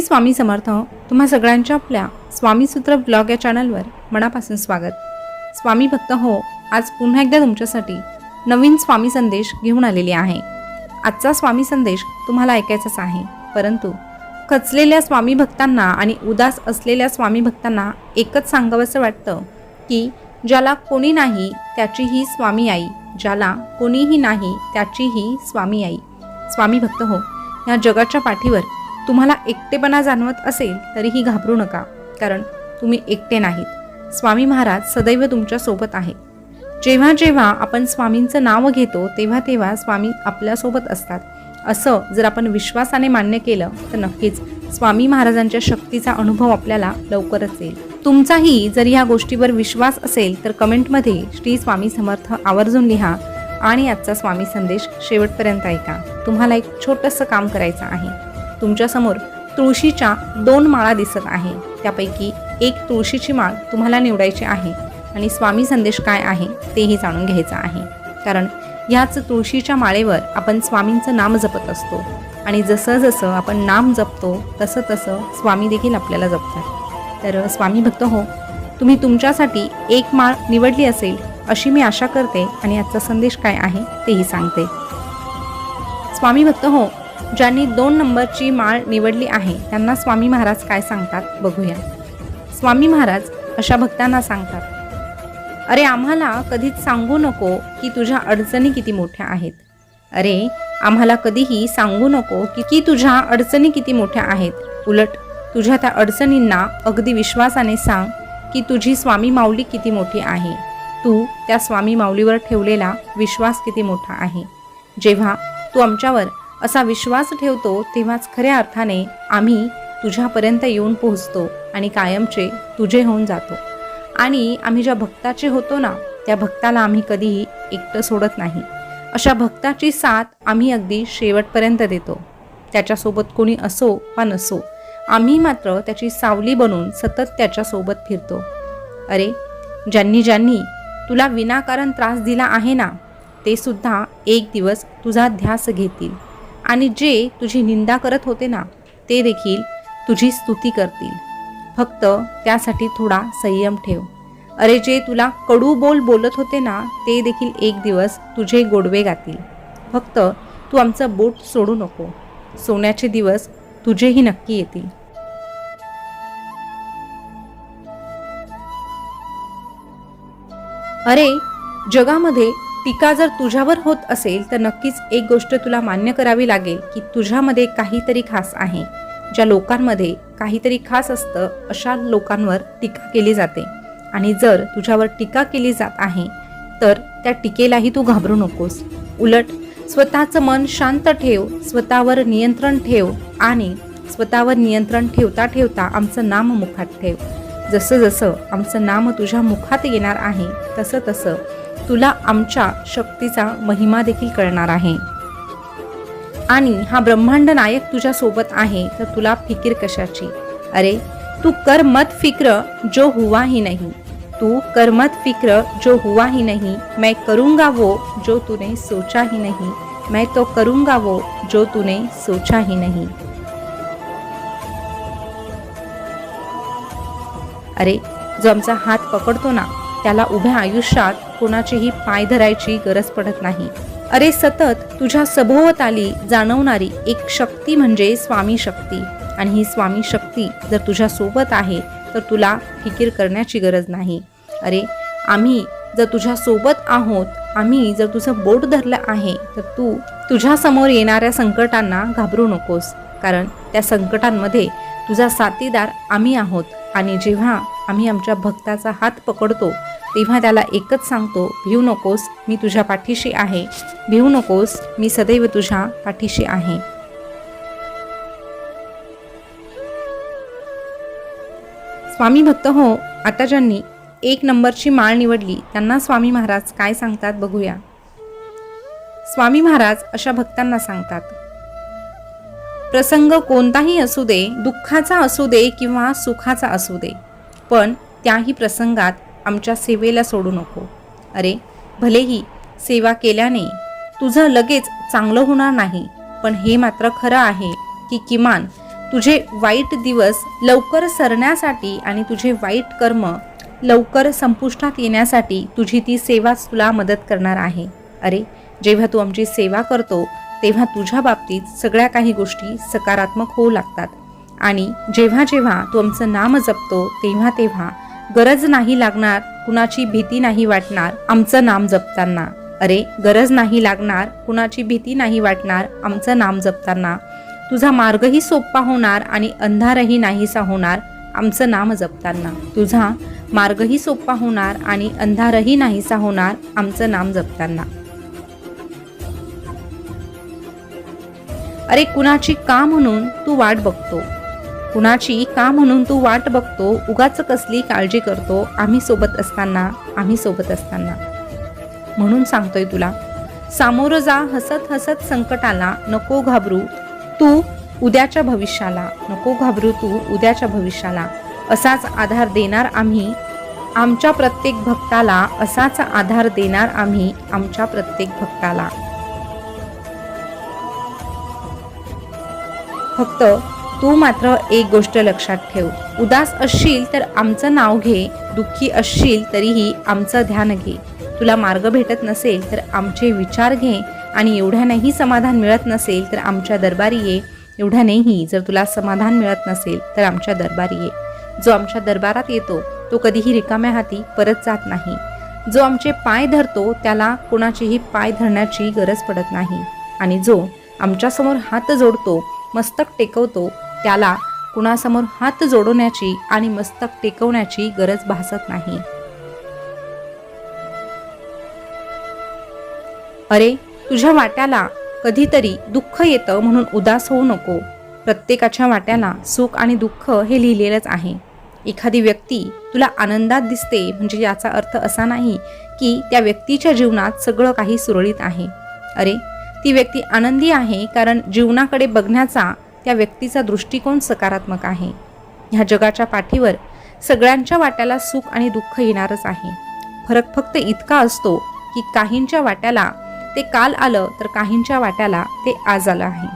स्वामी समर्थ. तुम्हा सगळ्यांच्या आपल्या स्वामीसूत्र ब्लॉग या चॅनलवर मनापासून स्वागत. स्वामी भक्त हो, आज पुन्हा एकदा तुमच्यासाठी नवीन स्वामी संदेश घेऊन आलेले आहे. आजचा स्वामी संदेश तुम्हाला ऐकायचाच आहे, परंतु खचलेल्या स्वामी भक्तांना आणि उदास असलेल्या स्वामी भक्तांना एकच सांगावंसं वाटतं की ज्याला कोणी नाही त्याचीही स्वामी आई, ज्याला कोणीही नाही त्याचीही स्वामी आई. स्वामी भक्त हो, या जगाच्या पाठीवर तुम्हाला एकटेपणा जाणवत असेल तरीही घाबरू नका, कारण तुम्ही एकटे नाहीत. स्वामी महाराज सदैव तुमच्या सोबत आहेत. जेव्हा जेव्हा आपण स्वामींचं नाव घेतो तेव्हा तेव्हा स्वामी आपल्यासोबत असतात, असं जर आपण विश्वासाने मान्य केलं तर नक्कीच स्वामी महाराजांच्या शक्तीचा अनुभव आपल्याला लवकरच येईल. तुमचाही जर या गोष्टीवर विश्वास असेल तर कमेंटमध्ये श्री स्वामी समर्थ आवर्जून लिहा आणि आजचा स्वामी संदेश शेवटपर्यंत ऐका. तुम्हाला एक छोटंसं काम करायचं आहे. तुमच्यासमोर तुळशीच्या 2 माळा दिसत आहे, त्यापैकी एक तुळशीची माळ तुम्हाला निवडायची आहे आणि स्वामी संदेश काय आहे तेही जाणून घ्यायचं आहे. कारण याच तुळशीच्या माळेवर आपण स्वामींचं नाम जपत असतो आणि जसं जसं आपण नाम जपतो तसं तसं स्वामी देखील आपल्याला जपतात. तर स्वामी भक्त हो, तुम्ही तुमच्यासाठी एक माळ निवडली असेल अशी मी आशा करते आणि आजचा संदेश काय आहे तेही सांगते. स्वामी भक्त हो, ज्यांनी 2 नंबरची माळ निवडली आहे त्यांना स्वामी महाराज काय सांगतात बघूया. स्वामी महाराज अशा भक्तांना सांगतात, अरे आम्हाला कधीच सांगू नको की तुझ्या अडचणी किती मोठ्या आहेत. अरे आम्हाला कधीही सांगू नको की तुझ्या अडचणी किती मोठ्या आहेत. उलट तुझ्या त्या अडचणींना अगदी विश्वासाने सांग की तुझी स्वामी माऊली किती मोठी आहे. तू त्या स्वामी माऊलीवर ठेवलेला विश्वास किती मोठा आहे. जेव्हा तू आमच्यावर असा विश्वास ठेवतो तेव्हाच खऱ्या अर्थाने आम्ही तुझ्यापर्यंत येऊन पोहोचतो आणि कायमचे तुझे होऊन जातो. आणि आम्ही ज्या भक्ताचे होतो ना त्या भक्ताला आम्ही कधीही एकटं सोडत नाही. अशा भक्ताची साथ आम्ही अगदी शेवटपर्यंत देतो. त्याच्यासोबत कोणी असो वा नसो, आम्ही मात्र त्याची सावली बनून सतत त्याच्यासोबत फिरतो. अरे ज्यांनी ज्यांनी तुला विनाकारण त्रास दिला आहे ना, ते सुद्धा एक दिवस तुझा ध्यास घेतील आणि जे तुझी निंदा करत होते ना ते देखील तुझी स्तुती करतील. फक्त त्यासाठी थोडा संयम ठेव. अरे जे तुला कडू बोलत होते ना ते देखील एक दिवस तुझे गोडवे गातील. फक्त तू आमचं बोट सोडू नको. सोन्याचे दिवस तुझेही नक्की येतील. अरे जगामध्ये टीका जर तुझ्यावर होत असेल तर नक्कीच एक गोष्ट तुला मान्य करावी लागेल की तुझ्यामध्ये काहीतरी खास आहे. ज्या लोकांमध्ये काहीतरी खास असतं अशा लोकांवर टीका केली जाते. आणि जर तुझ्यावर टीका केली जात आहे तर त्या टीकेलाही तू घाबरू नकोस. उलट स्वतःचं मन शांत ठेव, स्वतःवर नियंत्रण ठेव आणि स्वतःवर नियंत्रण ठेवता ठेवता आमचं नाम मुखात ठेव. जसं जसं आमचं नाम तुझ्या मुखात येणार आहे तसं तसं तुला आमच्या शक्तीचा महिमा देखील कळणार आहे. आणि हा ब्रह्मांड नायक तुझ्या सोबत आहे तर तुला फिकीर कशाची. अरे तू कर मत फिक्र जो हुआ ही नहीं, तू कर मत फिक्र जो हुआ ही नहीं, मैं करूँगा वो जो तूने सोचा ही नहीं, मैं तो करूँगा वो जो तूने सोचा ही नहीं. अरे जो आमचा हात पकडतो ना त्याला उभ्या आयुष्यात कोणाचेही पाय धरायची गरज पडत नाही. अरे सतत तुझ्या सभोवताली जाणवणारी एक शक्ती म्हणजे स्वामी शक्ती. आणि ही स्वामी शक्ती जर तुझ्या सोबत आहे तर तुला फिकीर करण्याची गरज नाही. अरे आम्ही जर तुझ्या सोबत आहोत, आम्ही जर तुझं बोट धरलं आहे तर तू तुझ्या समोर येणाऱ्या संकटांना घाबरू नकोस, कारण त्या संकटांमध्ये तुझा साथीदार आम्ही आहोत. आणि जेव्हा आम्ही आमच्या भक्ताचा हात पकडतो तेव्हा त्याला एकच सांगतो, भिवू नकोस, मी तुझ्या पाठीशी आहे. भिवू नकोस, मी सदैव तुझ्या पाठीशी आहे. स्वामी भक्त हो, आता ज्यांनी 1 नंबरची माळ निवडली त्यांना स्वामी महाराज काय सांगतात बघूया. स्वामी महाराज अशा भक्तांना सांगतात, प्रसंग कोणताही असू दे, दुःखाचा असू दे किंवा सुखाचा असू दे, पण त्याही प्रसंगात आमच्या सेवेला सोडू नको. अरे भलेही सेवा केल्याने तुझं लगेच चांगलं होणार नाही, पण हे मात्र खरं आहे की किमान तुझे वाईट दिवस लवकर सरण्यासाठी आणि तुझे वाईट कर्म लवकर संपुष्टात येण्यासाठी तुझी ती सेवाच तुला मदत करणार आहे. अरे, जेव्हा तू आमची सेवा करतो तेव्हा तुझ्या बाबतीत सगळ्या काही गोष्टी सकारात्मक होऊ लागतात. आणि जेव्हा जेव्हा तू आमचं नाम जपतो तेव्हा तेव्हा गरज नाही लागणार, कुणाची भीती नाही वाटणार आमचं नाम जपताना. अरे, गरज नाही लागणार, कुणाची भीती नाही वाटणार आमचं नाम जपताना. तुझा मार्गही सोपा होणार आणि अंधारही नाहीसा होणार आमचं नाम जपताना. तुझा मार्गही सोपा होणार आणि अंधारही नाहीसा होणार आमचं नाम जपताना. अरे, कुणाची का म्हणून तू वाट बघतो, कुणाची का म्हणून तू वाट बघतो, उगाच कसली काळजी करतो आम्ही सोबत असताना, आम्ही सोबत असताना. म्हणून सांगतोय तुला, सामोरं जा हसत हसत संकटाला, नको घाबरू तू उद्याच्या भविष्याला, नको घाबरू तू उद्याच्या भविष्याला. असाच आधार देणार आम्ही आमच्या प्रत्येक भक्ताला, असाच आधार देणार आम्ही आमच्या प्रत्येक भक्ताला. फक्त तू मात्र एक गोष्ट लक्षात ठेव, उदास असशील तर आमचं नाव घे, दुःखी असशील तरीही आमचं ध्यान घे. तुला मार्ग भेटत नसेल तर आमचे विचार घे आणि एवढ्यानेही समाधान मिळत नसेल तर आमच्या दरबारी ये. एवढ्यानेही जर तुला समाधान मिळत नसेल तर आमच्या दरबारी ये. जो आमच्या दरबारात येतो तो कधीही रिकाम्या हाती परत जात नाही. जो आमचे पाय धरतो त्याला कोणाचेही पाय धरण्याची गरज पडत नाही. आणि जो आमच्यासमोर हात जोडतो, मस्तक टेकवतो, त्याला कुणासमोर हात जोडवण्याची आणि मस्तक टेकवण्याची गरज भासत नाही. अरे, तुझ्या वाट्याला कधीतरी दुःख येतं म्हणून उदास होऊ नको. प्रत्येकाच्या वाट्याला सुख आणि दुःख हे लिहिलेलंच आहे. एखादी व्यक्ती तुला आनंदात दिसते म्हणजे याचा अर्थ असा नाही की त्या व्यक्तीच्या जीवनात सगळं काही सुरळीत आहे. अरे, ती व्यक्ती आनंदी आहे कारण जीवनाकडे बघण्याचा त्या व्यक्तीचा दृष्टिकोन सकारात्मक आहे. ह्या जगाच्या पाठीवर सगळ्यांच्या वाट्याला सुख आणि दुःख येणारच आहे. फरक फक्त इतका असतो की काहींच्या वाट्याला ते काल आलं तर काहींच्या वाट्याला ते आज आलं आहे.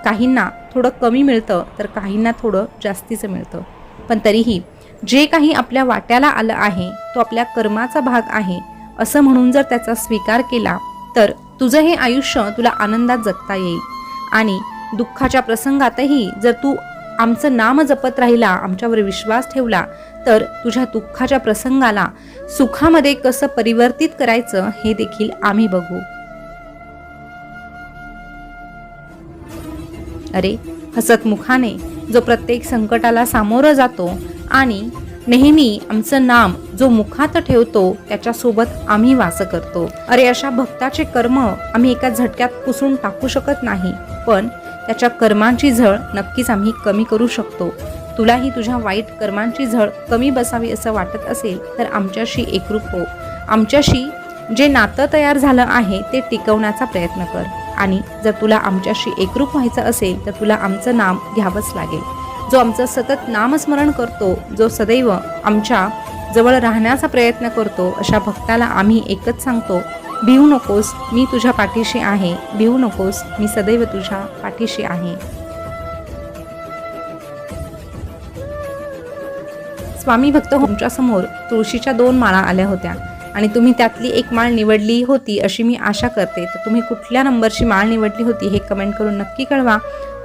काहींना थोडं कमी मिळतं तर काहींना थोडं जास्तीचं मिळतं. पण तरीही जे काही आपल्या वाट्याला आलं आहे तो आपल्या कर्माचा भाग आहे असं म्हणून जर त्याचा स्वीकार केला तर तुझं हे आयुष्य तुला आनंदात जगता येईल. आणि दुःखाच्या प्रसंगातही जर तू आमचं नाम जपत राहिला, आमच्यावर विश्वास ठेवला तर तुझ्या दुःखाच्या प्रसंगाला सुखामध्ये कसं परिवर्तित करायचं हे देखील आम्ही बघू. अरे, हसतमुखाने जो प्रत्येक संकटाला सामोरं जातो आणि नेहमी आमचं नाम जो मुखात ठेवतो त्याच्यासोबत आम्ही वास करतो. अरे, अशा भक्ताचे कर्म आम्ही एका झटक्यात पुसून टाकू शकत नाही, पण त्याच्या कर्मांची झळ नक्कीच आम्ही कमी करू शकतो. तुलाही तुझ्या वाईट कर्मांची झळ कमी बसावी असं वाटत असेल तर आमच्याशी एकरूप हो. आमच्याशी जे नातं तयार झालं आहे ते टिकवण्याचा प्रयत्न कर. आणि जर तुला आमच्याशी एकरूप व्हायचं असेल तर तुला आमचं नाम घ्यावंच लागेल. जो आमचं सतत नामस्मरण करतो, जो सदैव आमच्या जवळ राहण्याचा प्रयत्न करतो, अशा भक्ताला आम्ही एकच सांगतो, भिवू नकोस, मी तुझ्या पाठीशी आहे. भिवू नकोस, मी सदैव तुझ्या पाठीशी आहे. स्वामी भक्त तुमच्यासमोर तुळशीच्या 2 माळा आल्या होत्या आणि तुम्ही त्यातली एक माळ निवडली होती अशी मी आशा करते. तर तुम्ही कुठल्या नंबरची माळ निवडली होती हे कमेंट करून नक्की कळवा.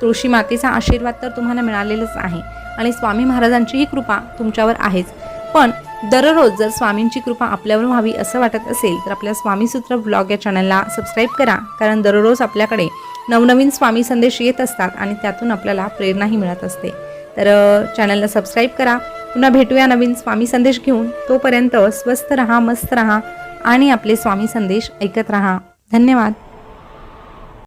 तुळशी मातेचा आशीर्वाद तर तुम्हाला मिळालेलाच आहे आणि स्वामी महाराजांचीही कृपा तुमच्यावर आहेच. पण दररोज जर स्वामींची कृपा आपल्यावर व्हावी असं वाटत असेल तर आपल्या स्वामीसूत्र ब्लॉग या चॅनलला सबस्क्राईब करा, कारण दररोज आपल्याकडे नवनवीन स्वामी संदेश येत असतात आणि त्यातून आपल्याला प्रेरणाही मिळत असते. तर चॅनलला सबस्क्राईब करा. पुन्हा भेटूया नवीन स्वामी संदेश घेऊन. तोपर्यंत स्वस्थ रहा, मस्त रहा आणि आपले स्वामी संदेश ऐकत रहा. धन्यवाद.